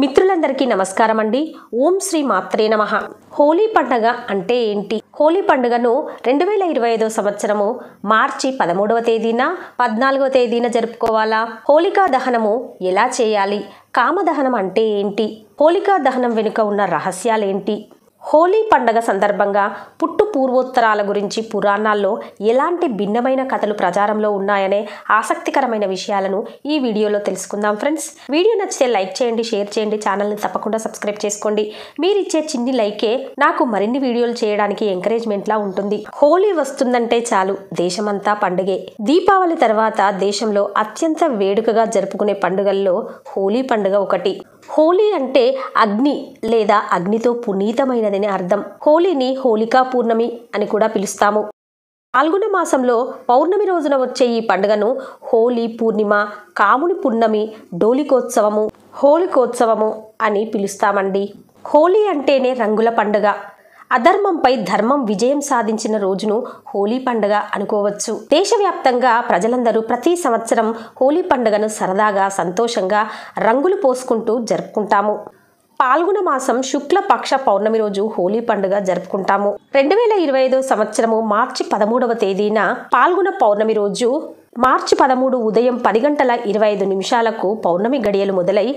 మిత్రులందరికీ నమస్కారం అండి. ఓం శ్రీ మాత్రే నమః. హోలీ పండుగ అంటే ఏంటి? హోలీ పండుగను 2025 సంవత్సరము మార్చి 13వ తేదీన 14వ తేదీన జరుపుకోవాలా? హోలికా దహనము ఎలా చేయాలి? కామదహనం అంటే ఏంటి? హోలికా దహనం వెనుక ఉన్న రహస్యాలేంటి? హోలీ పండగ సందర్భంగా పుట్టు పూర్వోత్తరాల గురించి పురాణాల్లో ఎలాంటి భిన్నమైన కథలు ప్రచారంలో ఉన్నాయనే ఆసక్తికరమైన విషయాలను ఈ వీడియోలో తెలుసుకుందాం ఫ్రెండ్స్. వీడియో నచ్చితే లైక్ చేయండి, షేర్ చేయండి, ఛానల్ని తప్పకుండా సబ్స్క్రైబ్ చేసుకోండి. మీరిచ్చే చిన్ని లైకే నాకు మరిన్ని వీడియోలు చేయడానికి ఎంకరేజ్మెంట్లా ఉంటుంది. హోలీ వస్తుందంటే చాలు దేశమంతా పండుగే. దీపావళి తర్వాత దేశంలో అత్యంత వేడుకగా జరుపుకునే పండుగల్లో హోలీ పండుగ ఒకటి. హోలీ అంటే అగ్ని లేదా అగ్నితో పునీతమైనదని అర్థం. హోలీని హోలికా పూర్ణమి అని కూడా పిలుస్తాము. పాల్గొన మాసంలో పౌర్ణమి రోజున వచ్చే ఈ పండుగను హోలీ పూర్ణిమ, కాముని పున్నమి, డోలికోత్సవము, హోలికోత్సవము అని పిలుస్తామండి. హోలీ అంటేనే రంగుల పండుగ. అధర్మంపై ధర్మం విజయం సాధించిన రోజును హోలీ పండుగ అనుకోవచ్చు. దేశవ్యాప్తంగా ప్రజలందరూ ప్రతి సంవత్సరం హోలీ పండుగను సరదాగా, సంతోషంగా రంగులు పోసుకుంటూ జరుపుకుంటాము. పాల్గొన మాసం శుక్ల పక్ష పౌర్ణమి రోజు హోలీ పండుగ జరుపుకుంటాము. 2025 సంవత్సరము మార్చి 13వ తేదీన పాల్గొన పౌర్ణమి రోజు మార్చి 13 ఉదయం 10:25 పౌర్ణమి గడియలు మొదలై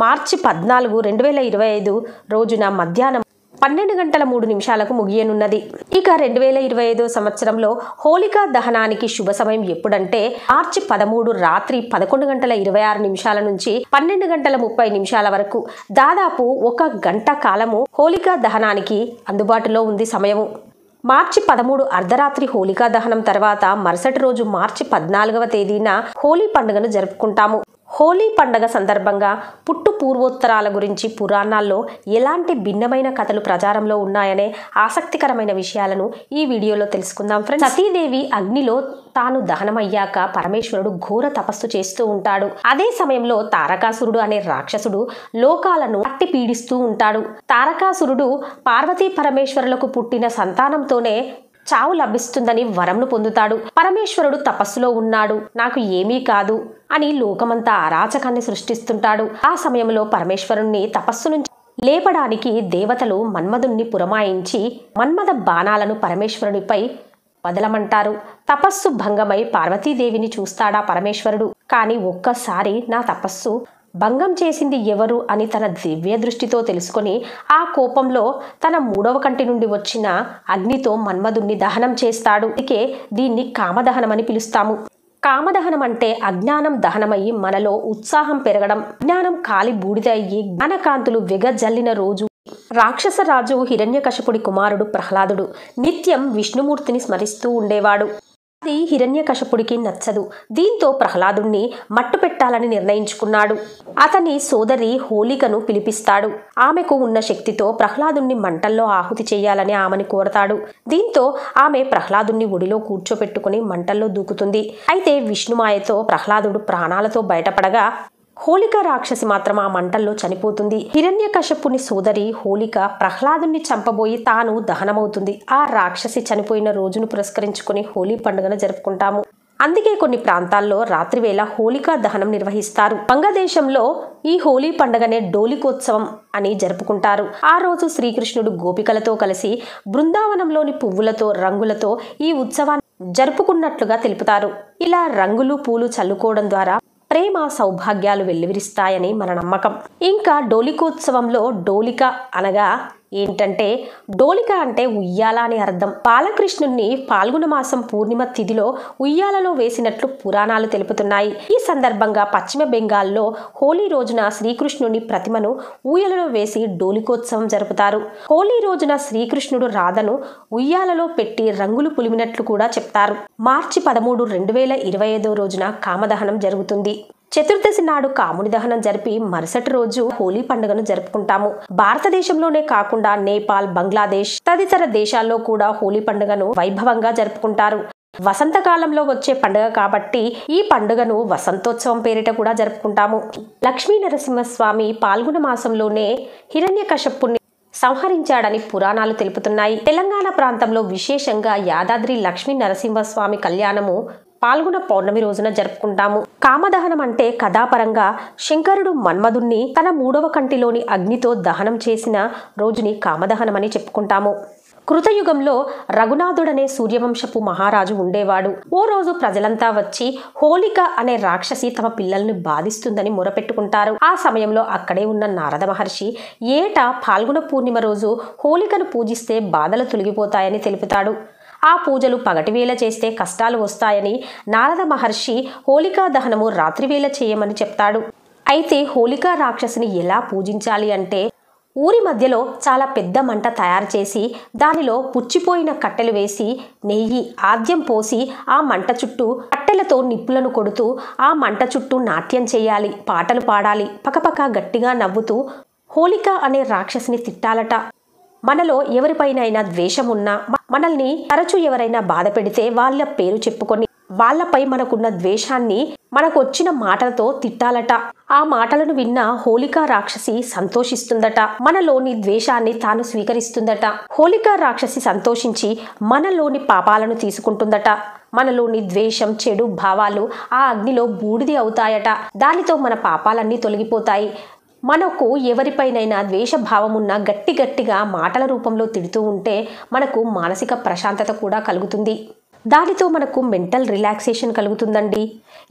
మార్చి 14, 2025 రోజున మధ్యాహ్నం 12:03 ముగియనున్నది. ఇక 2025 సంవత్సరంలో హోలికా దహనానికి శుభ సమయం ఎప్పుడంటే మార్చి 13 రాత్రి 11:26 నుంచి 12:30 వరకు, దాదాపు 1 గంట కాలము హోలికా దహనానికి అందుబాటులో ఉంది సమయము. మార్చి 13 అర్ధరాత్రి హోలికా దహనం తర్వాత మరుసటి రోజు మార్చి 14వ తేదీన హోలీ పండుగను జరుపుకుంటాము. హోలీ పండగ సందర్భంగా పుట్టు పూర్వోత్తరాల గురించి పురాణాల్లో ఎలాంటి భిన్నమైన కథలు ప్రచారంలో ఉన్నాయనే ఆసక్తికరమైన విషయాలను ఈ వీడియోలో తెలుసుకుందాం ఫ్రెండ్స్. సతీదేవి అగ్నిలో తాను దహనమయ్యాక పరమేశ్వరుడు ఘోర తపస్సు చేస్తూ ఉంటాడు. అదే సమయంలో తారకాసురుడు అనే రాక్షసుడు లోకాలను పట్టి పీడిస్తూ ఉంటాడు. తారకాసురుడు పార్వతీ పరమేశ్వరులకు పుట్టిన సంతానంతోనే చావు లభిస్తుందని వరంను పొందుతాడు. పరమేశ్వరుడు తపస్సులో ఉన్నాడు, నాకు ఏమీ కాదు అని లోకమంతా అరాచకాన్ని సృష్టిస్తుంటాడు. ఆ సమయంలో పరమేశ్వరుణ్ణి తపస్సు నుంచి లేపడానికి దేవతలు మన్మధుణ్ణి పురమాయించి మన్మథ బాణాలను పరమేశ్వరునిపై వదలమంటారు. తపస్సు భంగమై పార్వతీదేవిని చూస్తాడా పరమేశ్వరుడు. కానీ ఒక్కసారి నా తపస్సు భంగం చేసింది ఎవరు అని తన దివ్య దృష్టితో తెలుసుకొని ఆ కోపంలో తన 3వ కంటి నుండి వచ్చిన అగ్నితో మన్మధుణ్ణి దహనం చేస్తాడు. అందుకే దీన్ని కామదహనం అని పిలుస్తాము. కామదహనం అంటే అజ్ఞానం దహనమయ్యి మనలో ఉత్సాహం పెరగడం, అజ్ఞానం కాలి బూడిద అయ్యి జ్ఞానకాంతులు వెగజల్లిన రోజు. రాక్షసరాజు హిరణ్యకశపుడి కుమారుడు ప్రహ్లాదుడు నిత్యం విష్ణుమూర్తిని స్మరిస్తూ ఉండేవాడు. అది హిరణ్యకశపుడికి నచ్చదు. దీంతో ప్రహ్లాదుణ్ణి మట్టు పెట్టాలని నిర్ణయించుకున్నాడు. అతని సోదరి హోలికను పిలిపిస్తాడు. ఆమెకు ఉన్న శక్తితో ప్రహ్లాదుణ్ణి మంటల్లో ఆహుతి చేయాలని ఆమెను కోరతాడు. దీంతో ఆమె ప్రహ్లాదుణ్ణి ఒడిలో కూర్చోపెట్టుకుని మంటల్లో దూకుతుంది. అయితే విష్ణుమాయతో ప్రహ్లాదుడు ప్రాణాలతో బయటపడగా హోలిక రాక్షసి మాత్రం ఆ మంటల్లో చనిపోతుంది. హిరణ్యకశపుని సోదరి హోలిక ప్రహ్లాదుని చంపబోయి తాను దహనమవుతుంది. ఆ రాక్షసి చనిపోయిన రోజును పురస్కరించుకుని హోలీ పండుగను జరుపుకుంటాము. అందుకే కొన్ని ప్రాంతాల్లో రాత్రివేళ హోలికా దహనం నిర్వహిస్తారు. వంగదేశంలో ఈ హోలీ పండుగనే డోలికోత్సవం అని జరుపుకుంటారు. ఆ రోజు శ్రీకృష్ణుడు గోపికలతో కలిసి బృందావనంలోని పువ్వులతో, రంగులతో ఈ ఉత్సవాన్ని జరుపుకున్నట్లుగా తెలుపుతారు. ఇలా రంగులు, పూలు చల్లుకోవడం ద్వారా ప్రేమ, సౌభాగ్యాలు వెల్లివిరిస్తాయని మన నమ్మకం. ఇంకా డోలికోత్సవంలో డోలిక అనగా ఏంటంటే, డోలిక అంటే ఉయ్యాల అని అర్థం. బాలకృష్ణుణ్ణి పాల్గొన మాసం పూర్ణిమ తిథిలో ఉయ్యాలలో వేసినట్లు పురాణాలు తెలుపుతున్నాయి. ఈ సందర్భంగా పశ్చిమ బెంగాల్లో హోలీ రోజున శ్రీకృష్ణుని ప్రతిమను ఊయలలో వేసి డోలికోత్సవం జరుపుతారు. హోలీ రోజున శ్రీకృష్ణుడు రాధను ఉయ్యాలలో పెట్టి రంగులు పులిమినట్లు కూడా చెప్తారు. మార్చి 13, 2025 రోజున కామదహనం జరుగుతుంది. చతుర్దశి నాడు కాముని దహనం జరిపి మరుసటి రోజు హోలీ పండుగను జరుపుకుంటాము. భారతదేశంలోనే కాకుండా నేపాల్, బంగ్లాదేశ్ తదితర దేశాల్లో కూడా హోలీ పండుగను వైభవంగా జరుపుకుంటారు. వసంతకాలంలో వచ్చే పండుగ కాబట్టి ఈ పండుగను వసంతోత్సవం పేరిట కూడా జరుపుకుంటాము. లక్ష్మీ నరసింహస్వామి పాల్గొన మాసంలోనే హిరణ్యకశపుని సంహరించాడని పురాణాలు తెలుపుతున్నాయి. తెలంగాణ ప్రాంతంలో విశేషంగా యాదాద్రి లక్ష్మీ నరసింహస్వామి కళ్యాణము పాల్గొన పౌర్ణమి రోజున జరుపుకుంటాము. కామదహనం అంటే కథాపరంగా శంకరుడు మన్మధుణ్ణి తన 3వ కంటిలోని అగ్నితో దహనం చేసిన రోజుని కామదహనం అని చెప్పుకుంటాము. కృతయుగంలో రఘునాథుడనే సూర్యవంశపు మహారాజు ఉండేవాడు. ఓ రోజు ప్రజలంతా వచ్చి హోలిక అనే రాక్షసి తమ పిల్లల్ని బాధిస్తుందని మొరపెట్టుకుంటారు. ఆ సమయంలో అక్కడే ఉన్న నారద మహర్షి ఏటా పాల్గొన పూర్ణిమ రోజు హోలికను పూజిస్తే బాధలు తొలగిపోతాయని తెలుపుతాడు. ఆ పూజలు పగటివేళ చేస్తే కష్టాలు వస్తాయని నారద మహర్షి హోలికా దహనము రాత్రివేళ చేయమని చెప్తాడు. అయితే హోలికా రాక్షసిని ఎలా పూజించాలి అంటే ఊరి మధ్యలో చాలా పెద్ద మంట తయారు చేసి దానిలో పుచ్చిపోయిన కట్టెలు వేసి నెయ్యి ఆద్యం పోసి ఆ మంట చుట్టూ కట్టెలతో నిప్పులను కొడుతూ ఆ మంట చుట్టూ నాట్యం చేయాలి, పాటలు పాడాలి, పకపక గట్టిగా నవ్వుతూ హోలిక అనే రాక్షసిని తిట్టాలట. మనలో ఎవరిపైనైనా ద్వేషం ఉన్నా, మనల్ని తరచూ ఎవరైనా బాధ పెడితే వాళ్ళ పేరు చెప్పుకొని వాళ్ళపై మనకున్న ద్వేషాన్ని మనకు వచ్చిన మాటలతో తిట్టాలట. ఆ మాటలను విన్న హోలికా రాక్షసి సంతోషిస్తుందట. మనలోని ద్వేషాన్ని తాను స్వీకరిస్తుందట. హోలికా రాక్షసి సంతోషించి మనలోని పాపాలను తీసుకుంటుందట. మనలోని ద్వేషం, చెడు భావాలు ఆ అగ్నిలో బూడిది అవుతాయట. దానితో మన పాపాలన్నీ తొలగిపోతాయి. మనకు ఎవరిపైనైనా ద్వేషభావమున్న గట్టిగా మాటల రూపంలో తిడుతూ ఉంటే మనకు మానసిక ప్రశాంతత కూడా కలుగుతుంది. దానితో మనకు మెంటల్ రిలాక్సేషన్ కలుగుతుందండి.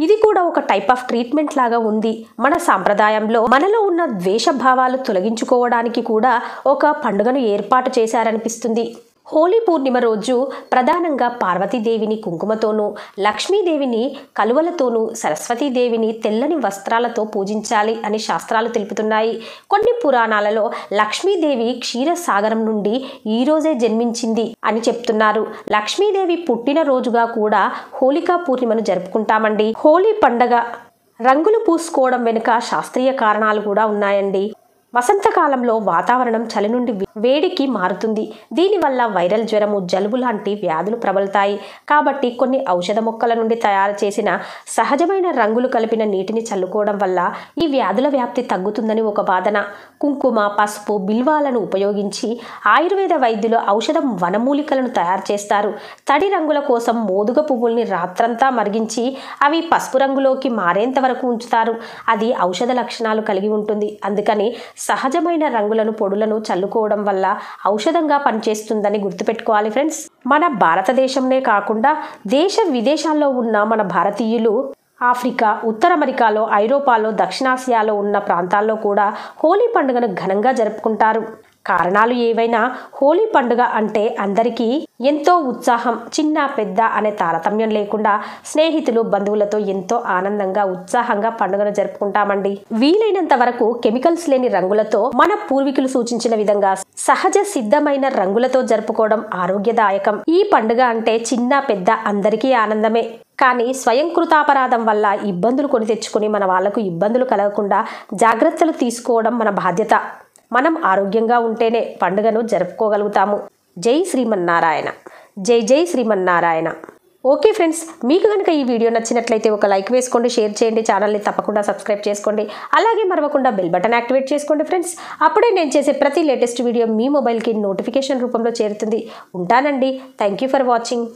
ఇది కూడా ఒక టైప్ ఆఫ్ ట్రీట్మెంట్ లాగా ఉంది. మన సాంప్రదాయంలో మనలో ఉన్న ద్వేషభావాలు తొలగించుకోవడానికి కూడా ఒక పండుగను ఏర్పాటు చేశారనిపిస్తుంది. హోలీ పూర్ణిమ రోజు ప్రధానంగా పార్వతీదేవిని కుంకుమతోనూ, లక్ష్మీదేవిని కలువలతోనూ, సరస్వతీదేవిని తెల్లని వస్త్రాలతో పూజించాలి అని శాస్త్రాలు తెలుపుతున్నాయి. కొన్ని పురాణాలలో లక్ష్మీదేవి క్షీరసాగరం నుండి ఈ రోజే జన్మించింది అని చెప్తున్నారు. లక్ష్మీదేవి పుట్టిన రోజుగా కూడా హోలికా పూర్ణిమను జరుపుకుంటామండి. హోలీ పండగ రంగులు పూసుకోవడం వెనుక శాస్త్రీయ కారణాలు కూడా ఉన్నాయండి. వసంతకాలంలో వాతావరణం చలి నుండి వేడికి మారుతుంది. దీనివల్ల వైరల్ జ్వరము, జలుబు లాంటి వ్యాధులు ప్రబలుతాయి. కాబట్టి కొన్ని ఔషధ మొక్కల నుండి తయారు చేసిన సహజమైన రంగులు కలిపిన నీటిని చల్లుకోవడం వల్ల ఈ వ్యాధుల వ్యాప్తి తగ్గుతుందని ఒక వాదన. కుంకుమ, పసుపు, బిల్వాలను ఉపయోగించి ఆయుర్వేద వైద్యులు ఔషధం వనమూలికలను తయారు చేస్తారు. తడి రంగుల కోసం మోదుగ పువ్వుల్ని రాత్రంతా మరిగించి అవి పసుపు రంగులోకి మారేంత వరకు ఉంచుతారు. అది ఔషధ లక్షణాలు కలిగి ఉంటుంది. అందుకని సహజమైన రంగులను, పొడులను చల్లుకోవడం వల్ల ఔషధంగా పనిచేస్తుందని గుర్తుపెట్టుకోవాలి ఫ్రెండ్స్. మన భారతదేశంనే కాకుండా దేశ విదేశాల్లో ఉన్న మన భారతీయులు ఆఫ్రికా, ఉత్తర అమెరికాలో, ఐరోపాలో, దక్షిణాసియాలో ఉన్న ప్రాంతాల్లో కూడా హోలీ పండుగను ఘనంగా జరుపుకుంటారు. కారణాలు ఏవైనా హోలీ పండుగ అంటే అందరికీ ఎంతో ఉత్సాహం. చిన్న పెద్ద అనే తారతమ్యం లేకుండా స్నేహితులు, బంధువులతో ఎంతో ఆనందంగా, ఉత్సాహంగా పండుగను జరుపుకుంటామండి. వీలైనంత వరకు కెమికల్స్ లేని రంగులతో మన పూర్వీకులు సూచించిన విధంగా సహజ సిద్ధమైన రంగులతో జరుపుకోవడం ఆరోగ్యదాయకం. ఈ పండుగ అంటే చిన్న పెద్ద అందరికీ ఆనందమే. కానీ స్వయం కృతాపరాధం వల్ల ఇబ్బందులు కొని తెచ్చుకుని మన వాళ్లకు ఇబ్బందులు కలగకుండా జాగ్రత్తలు తీసుకోవడం మన బాధ్యత. మనం ఆరోగ్యంగా ఉంటేనే పండుగను జరుపుకోగలుగుతాము. జై శ్రీమన్నారాయణ. జై జై శ్రీమన్నారాయణ. ఓకే ఫ్రెండ్స్, మీకు కనుక ఈ వీడియో నచ్చినట్లయితే ఒక లైక్ వేసుకోండి, షేర్ చేయండి, ఛానల్ని తప్పకుండా సబ్స్క్రైబ్ చేసుకోండి. అలాగే మరవకుండా బెల్ బటన్ యాక్టివేట్ చేసుకోండి ఫ్రెండ్స్. అప్పుడే నేను చేసే ప్రతి లేటెస్ట్ వీడియో మీ మొబైల్కి నోటిఫికేషన్ రూపంలో చేరుతుంది. ఉంటానండి. Thank you for watching.